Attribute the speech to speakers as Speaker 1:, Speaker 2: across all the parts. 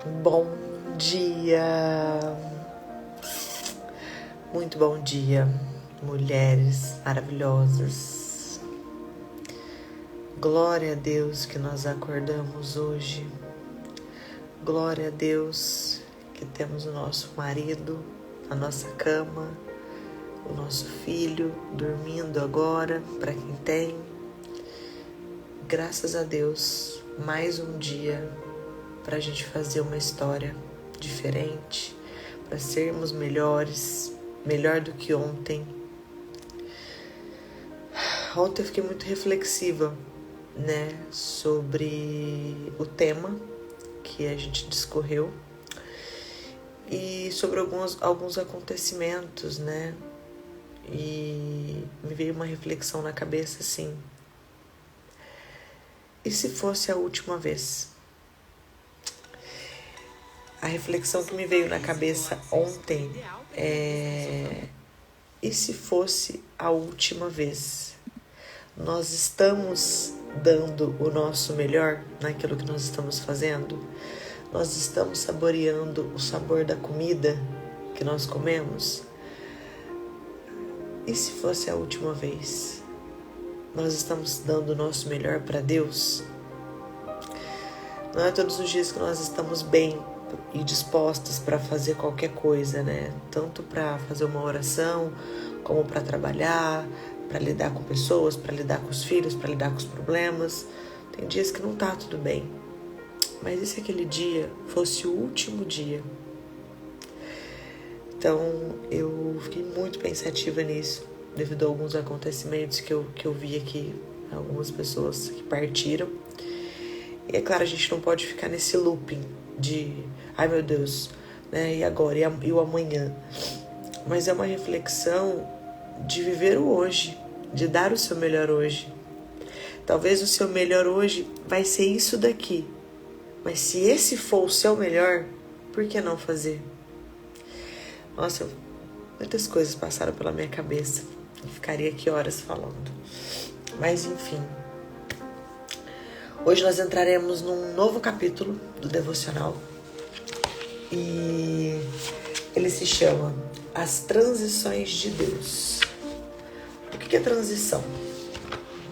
Speaker 1: Bom dia, muito bom dia, mulheres maravilhosas. Glória a Deus que nós acordamos hoje. Glória a Deus que temos o nosso marido, a nossa cama, o nosso filho dormindo agora, para quem tem. Graças a Deus, mais um dia para a gente fazer uma história diferente, para sermos melhores, melhor do que ontem. Ontem eu fiquei muito reflexiva, sobre o tema que a gente discorreu e sobre alguns acontecimentos, E me veio uma reflexão na cabeça assim: e se fosse a última vez? A reflexão que me veio na cabeça ontem é: e se fosse a última vez? Nós estamos dando o nosso melhor naquilo que nós estamos fazendo? Nós estamos saboreando o sabor da comida que nós comemos? E se fosse a última vez? Nós estamos dando o nosso melhor para Deus? Não é todos os dias que nós estamos bem e dispostas para fazer qualquer coisa, Tanto para fazer uma oração, como para trabalhar, para lidar com pessoas, para lidar com os filhos, para lidar com os problemas. Tem dias que não tá tudo bem. Mas e se aquele dia fosse o último dia? Então eu fiquei muito pensativa nisso, devido a alguns acontecimentos que eu vi aqui, algumas pessoas que partiram. E é claro, a gente não pode ficar nesse looping de, ai meu Deus, e agora, e o amanhã. Mas é uma reflexão de viver o hoje, de dar o seu melhor hoje. Talvez o seu melhor hoje vai ser isso daqui, mas se esse for o seu melhor, por que não fazer? Nossa, muitas coisas passaram pela minha cabeça. Eu ficaria aqui horas falando. Mas enfim. Hoje nós entraremos num novo capítulo do devocional. E ele se chama As Transições de Deus. O que é transição?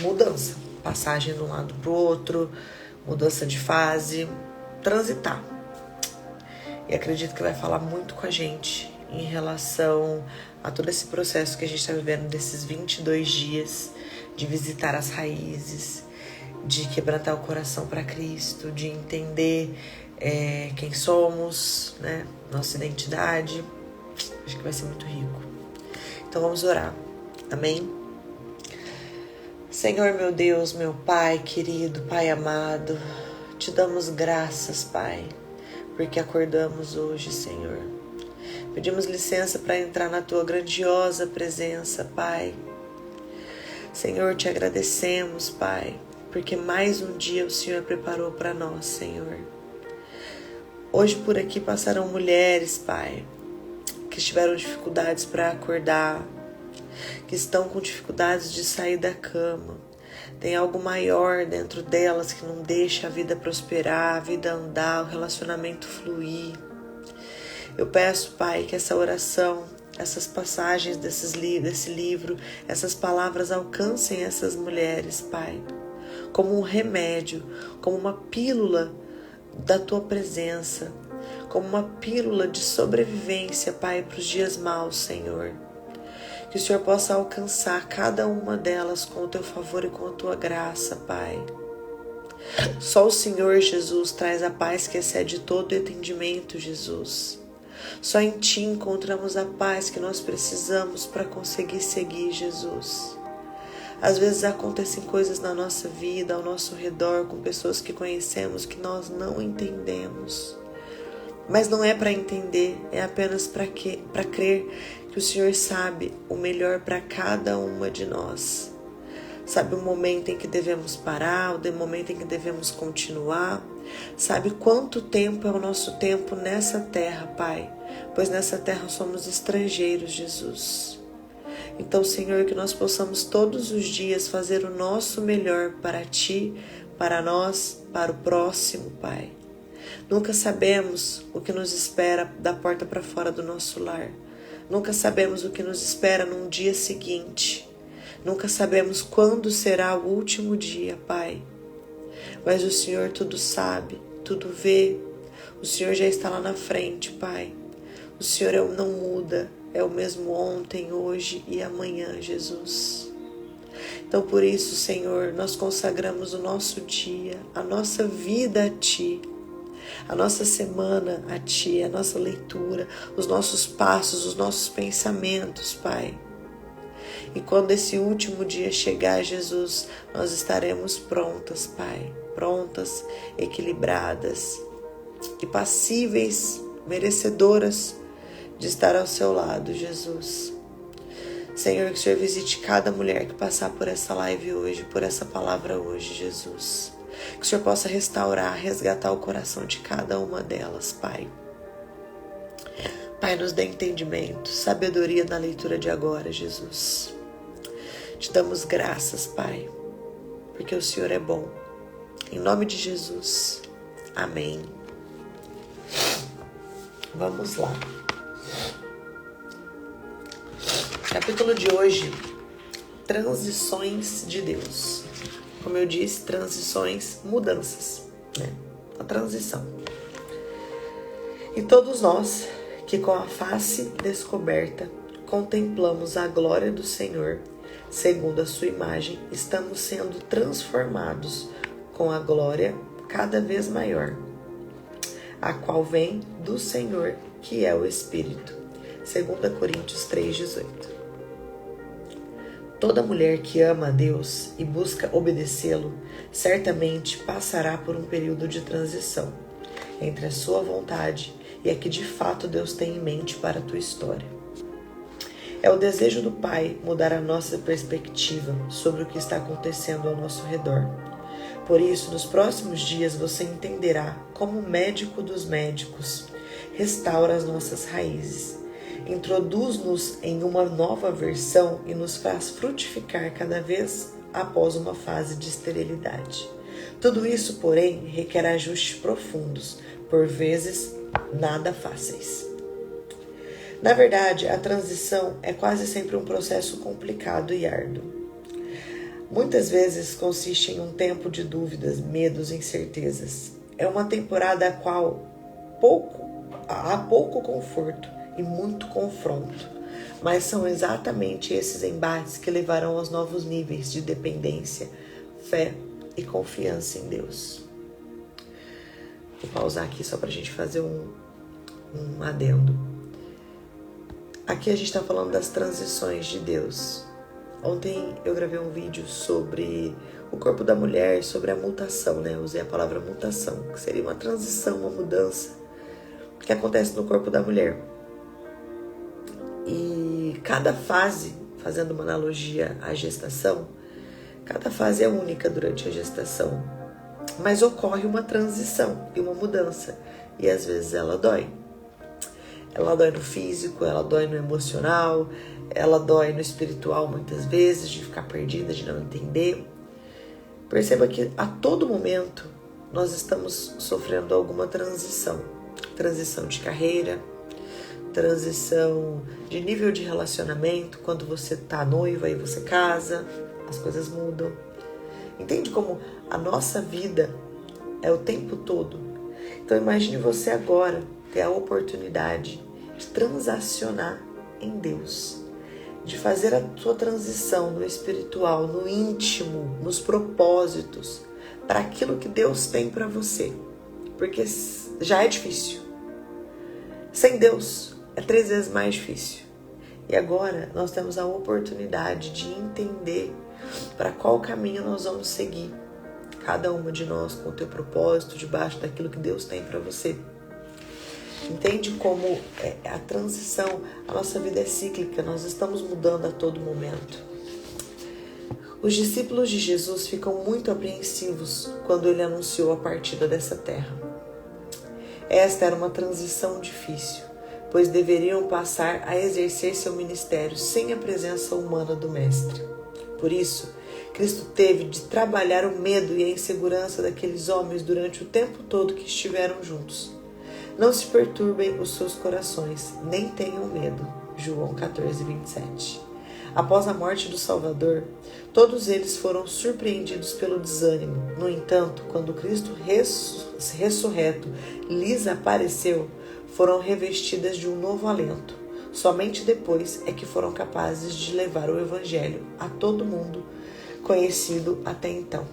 Speaker 1: Mudança. Passagem de um lado para o outro. Mudança de fase. Transitar. E acredito que vai falar muito com a gente em relação a todo esse processo que a gente está vivendo desses 22 dias de visitar as raízes, de quebrantar o coração para Cristo, de entender quem somos, nossa identidade. Acho que vai ser muito rico. Então vamos orar. Amém? Senhor, meu Deus, meu Pai querido, Pai amado, te damos graças, Pai, porque acordamos hoje, Senhor. Pedimos licença para entrar na Tua grandiosa presença, Pai. Senhor, te agradecemos, Pai, porque mais um dia o Senhor preparou para nós, Senhor. Hoje por aqui passaram mulheres, Pai, que tiveram dificuldades para acordar, que estão com dificuldades de sair da cama. Tem algo maior dentro delas que não deixa a vida prosperar, a vida andar, o relacionamento fluir. Eu peço, Pai, que essa oração, essas passagens desse livro, essas palavras alcancem essas mulheres, Pai, como um remédio, como uma pílula da Tua presença, como uma pílula de sobrevivência, Pai, para os dias maus, Senhor. Que o Senhor possa alcançar cada uma delas com o Teu favor e com a Tua graça, Pai. Só o Senhor, Jesus, traz a paz que excede todo entendimento, Jesus. Só em Ti encontramos a paz que nós precisamos para conseguir seguir, Jesus. Às vezes acontecem coisas na nossa vida, ao nosso redor, com pessoas que conhecemos que nós não entendemos. Mas não é para entender, é apenas para crer que o Senhor sabe o melhor para cada uma de nós. Sabe o momento em que devemos parar, o momento em que devemos continuar. Sabe quanto tempo é o nosso tempo nessa terra, Pai, pois nessa terra somos estrangeiros, Jesus. Então, Senhor, que nós possamos todos os dias fazer o nosso melhor para Ti, para nós, para o próximo, Pai. Nunca sabemos o que nos espera da porta para fora do nosso lar. Nunca sabemos o que nos espera num dia seguinte. Nunca sabemos quando será o último dia, Pai. Mas o Senhor tudo sabe, tudo vê. O Senhor já está lá na frente, Pai. O Senhor não muda, é o mesmo ontem, hoje e amanhã, Jesus. Então, por isso, Senhor, nós consagramos o nosso dia, a nossa vida a Ti, a nossa semana a Ti, a nossa leitura, os nossos passos, os nossos pensamentos, Pai. E quando esse último dia chegar, Jesus, nós estaremos prontas, Pai, prontas, equilibradas e passíveis, merecedoras de estar ao Seu lado, Jesus. Senhor, que o Senhor visite cada mulher que passar por essa live hoje, por essa palavra hoje, Jesus. Que o Senhor possa restaurar, resgatar o coração de cada uma delas, Pai. Pai, nos dê entendimento, sabedoria na leitura de agora, Jesus. Te damos graças, Pai, porque o Senhor é bom. Em nome de Jesus. Amém. Vamos lá. Capítulo de hoje, transições de Deus. Como eu disse, transições, mudanças, né? A transição. E todos nós que com a face descoberta contemplamos a glória do Senhor, segundo a sua imagem, estamos sendo transformados com a glória cada vez maior, a qual vem do Senhor, que é o Espírito. 2 Coríntios 3,18. Toda mulher que ama a Deus e busca obedecê-lo, certamente passará por um período de transição entre a sua vontade e a que de fato Deus tem em mente para a tua história. É o desejo do Pai mudar a nossa perspectiva sobre o que está acontecendo ao nosso redor. Por isso, nos próximos dias você entenderá como o médico dos médicos restaura as nossas raízes, introduz-nos em uma nova versão e nos faz frutificar cada vez após uma fase de esterilidade. Tudo isso, porém, requer ajustes profundos, por vezes nada fáceis. Na verdade, a transição é quase sempre um processo complicado e árduo. Muitas vezes consiste em um tempo de dúvidas, medos e incertezas. É uma temporada há pouco conforto e muito confronto, mas são exatamente esses embates que levarão aos novos níveis de dependência, fé e confiança em Deus. Vou pausar aqui só para a gente fazer um adendo. Aqui a gente está falando das transições de Deus. Ontem eu gravei um vídeo sobre o corpo da mulher, sobre a mutação, né? Eu usei a palavra mutação, que seria uma transição, uma mudança que acontece no corpo da mulher. E cada fase, fazendo uma analogia à gestação, cada fase é única durante a gestação, mas ocorre uma transição e uma mudança, e às vezes ela dói. Ela dói no físico, ela dói no emocional, ela dói no espiritual muitas vezes, de ficar perdida, de não entender. Perceba que a todo momento nós estamos sofrendo alguma transição. Transição de carreira, transição de nível de relacionamento, quando você está noiva e você casa, as coisas mudam. Entende como a nossa vida é o tempo todo? Então imagine você agora ter a oportunidade de transacionar em Deus, de fazer a sua transição no espiritual, no íntimo, nos propósitos, para aquilo que Deus tem para você, porque já é difícil. Sem Deus é 3 vezes mais difícil. E agora nós temos a oportunidade de entender para qual caminho nós vamos seguir, cada uma de nós com o teu propósito, debaixo daquilo que Deus tem para você. Entende como a transição, a nossa vida é cíclica, nós estamos mudando a todo momento. Os discípulos de Jesus ficam muito apreensivos quando ele anunciou a partida dessa terra. Esta era uma transição difícil, pois deveriam passar a exercer seu ministério sem a presença humana do Mestre. Por isso, Cristo teve de trabalhar o medo e a insegurança daqueles homens durante o tempo todo que estiveram juntos. Não se perturbem os seus corações, nem tenham medo. João 14, 27. Após a morte do Salvador, todos eles foram surpreendidos pelo desânimo. No entanto, quando Cristo ressurreto lhes apareceu, foram revestidas de um novo alento. Somente depois é que foram capazes de levar o Evangelho a todo mundo conhecido até então.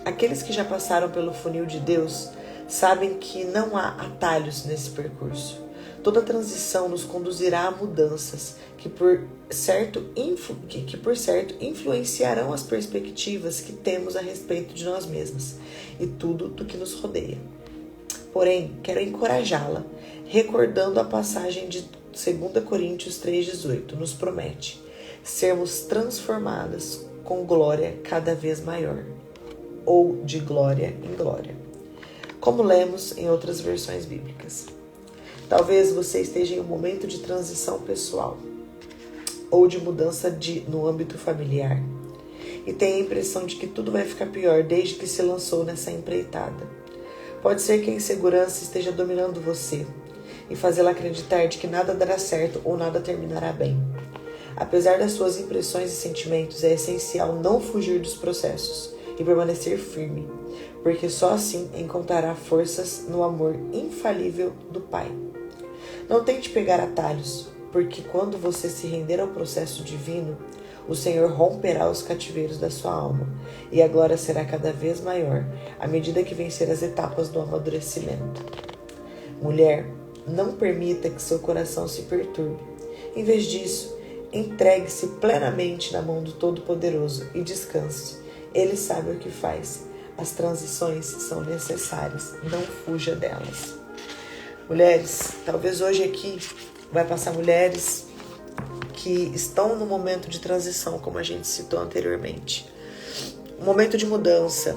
Speaker 1: Aqueles que já passaram pelo funil de Deus sabem que não há atalhos nesse percurso. Toda transição nos conduzirá a mudanças que por certo influenciarão as perspectivas que temos a respeito de nós mesmos e tudo do que nos rodeia. Porém, quero encorajá-la, recordando a passagem de 2 Coríntios 3,18, nos promete sermos transformadas com glória cada vez maior, ou de glória em glória, como lemos em outras versões bíblicas. Talvez você esteja em um momento de transição pessoal ou de mudança no âmbito familiar e tenha a impressão de que tudo vai ficar pior desde que se lançou nessa empreitada. Pode ser que a insegurança esteja dominando você e fazê-la acreditar de que nada dará certo ou nada terminará bem. Apesar das suas impressões e sentimentos, é essencial não fugir dos processos e permanecer firme, porque só assim encontrará forças no amor infalível do Pai. Não tente pegar atalhos, porque quando você se render ao processo divino, o Senhor romperá os cativeiros da sua alma e a glória será cada vez maior à medida que vencer as etapas do amadurecimento. Mulher, não permita que seu coração se perturbe. Em vez disso, entregue-se plenamente na mão do Todo-Poderoso e descanse. Ele sabe o que faz. As transições são necessárias, não fuja delas. Mulheres, talvez hoje aqui vai passar mulheres que estão no momento de transição, como a gente citou anteriormente. Um momento de mudança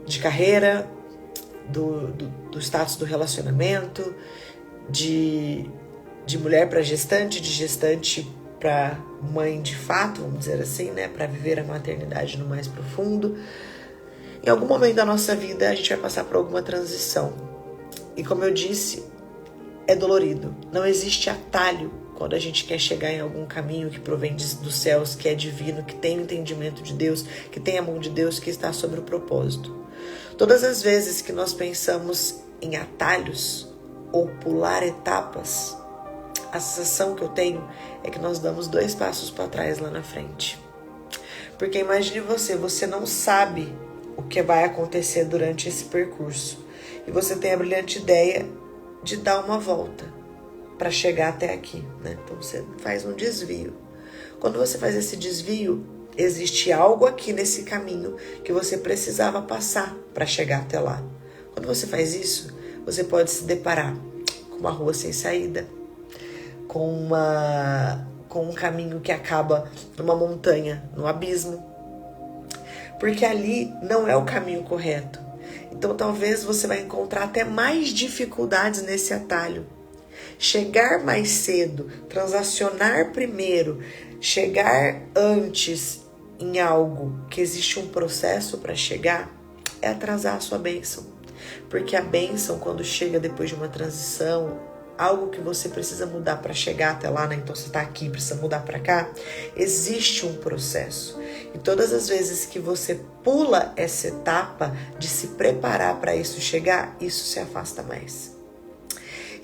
Speaker 1: de carreira, do status do relacionamento, de mulher para gestante, de gestante para mãe de fato, vamos dizer assim, né? Para viver a maternidade no mais profundo. Em algum momento da nossa vida a gente vai passar por alguma transição. E como eu disse, é dolorido. Não existe atalho quando a gente quer chegar em algum caminho que provém dos céus, que é divino, que tem o entendimento de Deus, que tem a mão de Deus, que está sobre o propósito. Todas as vezes que nós pensamos em atalhos ou pular etapas, a sensação que eu tenho é que nós damos 2 passos para trás lá na frente. Porque imagine você não sabe o que vai acontecer durante esse percurso. E você tem a brilhante ideia de dar uma volta para chegar até aqui, né? Então você faz um desvio. Quando você faz esse desvio, existe algo aqui nesse caminho que você precisava passar para chegar até lá. Quando você faz isso, você pode se deparar com uma rua sem saída, com um caminho que acaba numa montanha, no abismo, porque ali não é o caminho correto. Então talvez você vai encontrar até mais dificuldades nesse atalho. Chegar mais cedo, transacionar primeiro, chegar antes em algo que existe um processo para chegar, é atrasar a sua bênção. Porque a bênção, quando chega depois de uma transição, algo que você precisa mudar para chegar até lá, né? Então você está aqui, precisa mudar para cá, existe um processo. E todas as vezes que você pula essa etapa de se preparar para isso chegar, isso se afasta mais.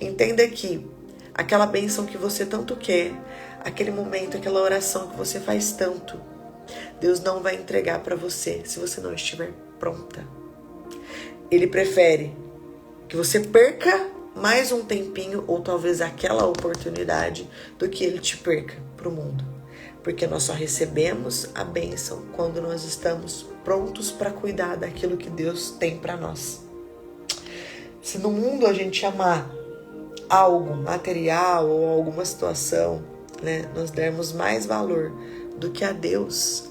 Speaker 1: Entenda que aquela bênção que você tanto quer, aquele momento, aquela oração que você faz tanto, Deus não vai entregar para você se você não estiver pronta. Ele prefere que você perca mais um tempinho ou talvez aquela oportunidade do que ele te perca para o mundo. Porque nós só recebemos a bênção quando nós estamos prontos para cuidar daquilo que Deus tem para nós. Se no mundo a gente amar algo material ou alguma situação, né, nós dermos mais valor do que a Deus,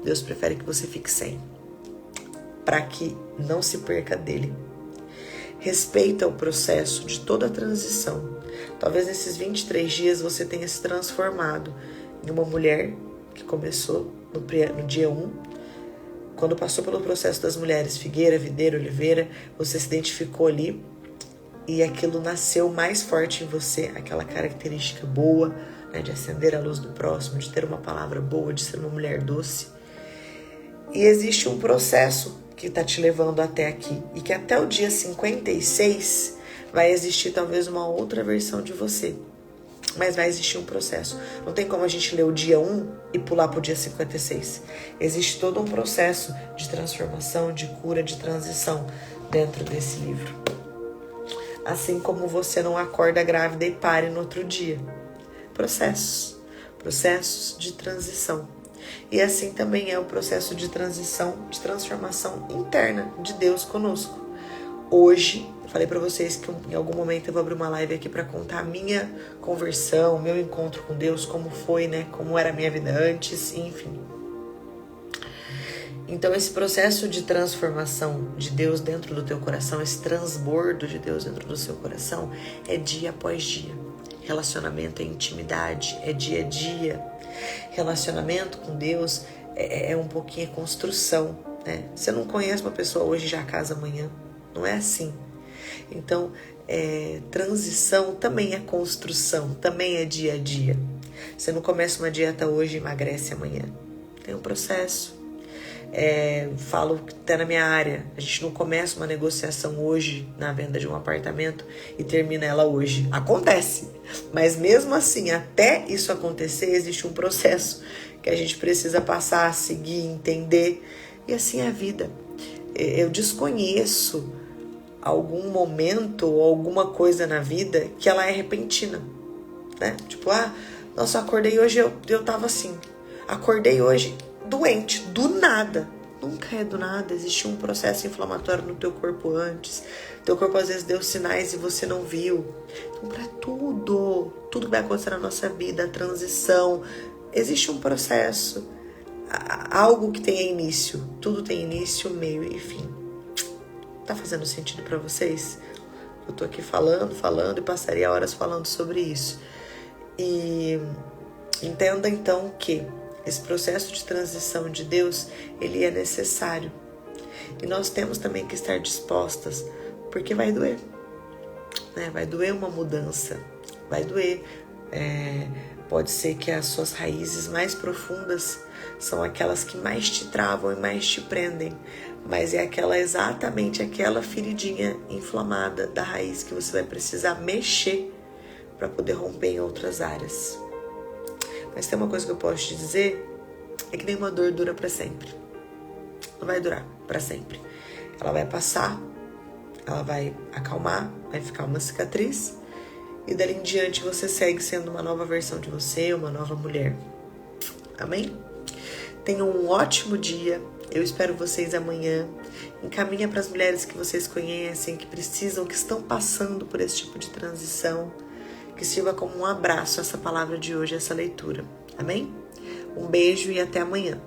Speaker 1: Deus prefere que você fique sem, para que não se perca dele. Respeita o processo de toda a transição. Talvez nesses 23 dias você tenha se transformado uma mulher que começou no dia 1. Quando passou pelo processo das mulheres, figueira, videira, oliveira, você se identificou ali e aquilo nasceu mais forte em você, aquela característica boa, né, de acender a luz do próximo, de ter uma palavra boa, de ser uma mulher doce. E existe um processo que está te levando até aqui e que até o dia 56 vai existir talvez uma outra versão de você. Mas vai existir um processo. Não tem como a gente ler o dia 1 e pular para o dia 56. Existe todo um processo de transformação, de cura, de transição dentro desse livro. Assim como você não acorda grávida e pare no outro dia. Processos de transição. E assim também é o processo de transição, de transformação interna de Deus conosco. Hoje, eu falei para vocês que em algum momento eu vou abrir uma live aqui para contar a minha conversão, meu encontro com Deus, como foi, né? Como era a minha vida antes, enfim. Então, esse processo de transformação de Deus dentro do teu coração, esse transbordo de Deus dentro do seu coração, é dia após dia. Relacionamento é intimidade, é dia a dia. Relacionamento com Deus é um pouquinho construção, né? Você não conhece uma pessoa hoje e já casa amanhã. Não é assim. Então, transição também é construção, também é dia a dia. Você não começa uma dieta hoje e emagrece amanhã. Tem um processo. Falo que está na minha área. A gente não começa uma negociação hoje na venda de um apartamento e termina ela hoje. Acontece. Mas mesmo assim, até isso acontecer, existe um processo que a gente precisa passar, seguir, entender. E assim é a vida. Eu desconheço algum momento ou alguma coisa na vida que ela é repentina, né? Tipo, nossa, acordei hoje, eu tava assim. Acordei hoje doente, do nada. Nunca é do nada, existe um processo inflamatório no teu corpo antes. Teu corpo às vezes deu sinais e você não viu. Então, para tudo que vai acontecer na nossa vida, a transição, existe um processo. Algo que tenha início. Tudo tem início, meio e fim. Tá fazendo sentido para vocês? Eu tô aqui falando e passaria horas falando sobre isso. E entenda então que esse processo de transição de Deus, ele é necessário. E nós temos também que estar dispostas, porque vai doer. Né? Vai doer uma mudança. Vai doer. Pode ser que as suas raízes mais profundas são aquelas que mais te travam e mais te prendem. Mas é exatamente aquela feridinha inflamada da raiz que você vai precisar mexer para poder romper em outras áreas. Mas tem uma coisa que eu posso te dizer, é que nenhuma dor dura para sempre. Não vai durar para sempre. Ela vai passar, ela vai acalmar, vai ficar uma cicatriz, e dali em diante você segue sendo uma nova versão de você, uma nova mulher. Amém? Tenham um ótimo dia. Eu espero vocês amanhã. Encaminha para as mulheres que vocês conhecem, que precisam, que estão passando por esse tipo de transição. Que sirva como um abraço essa palavra de hoje, essa leitura. Amém? Um beijo e até amanhã.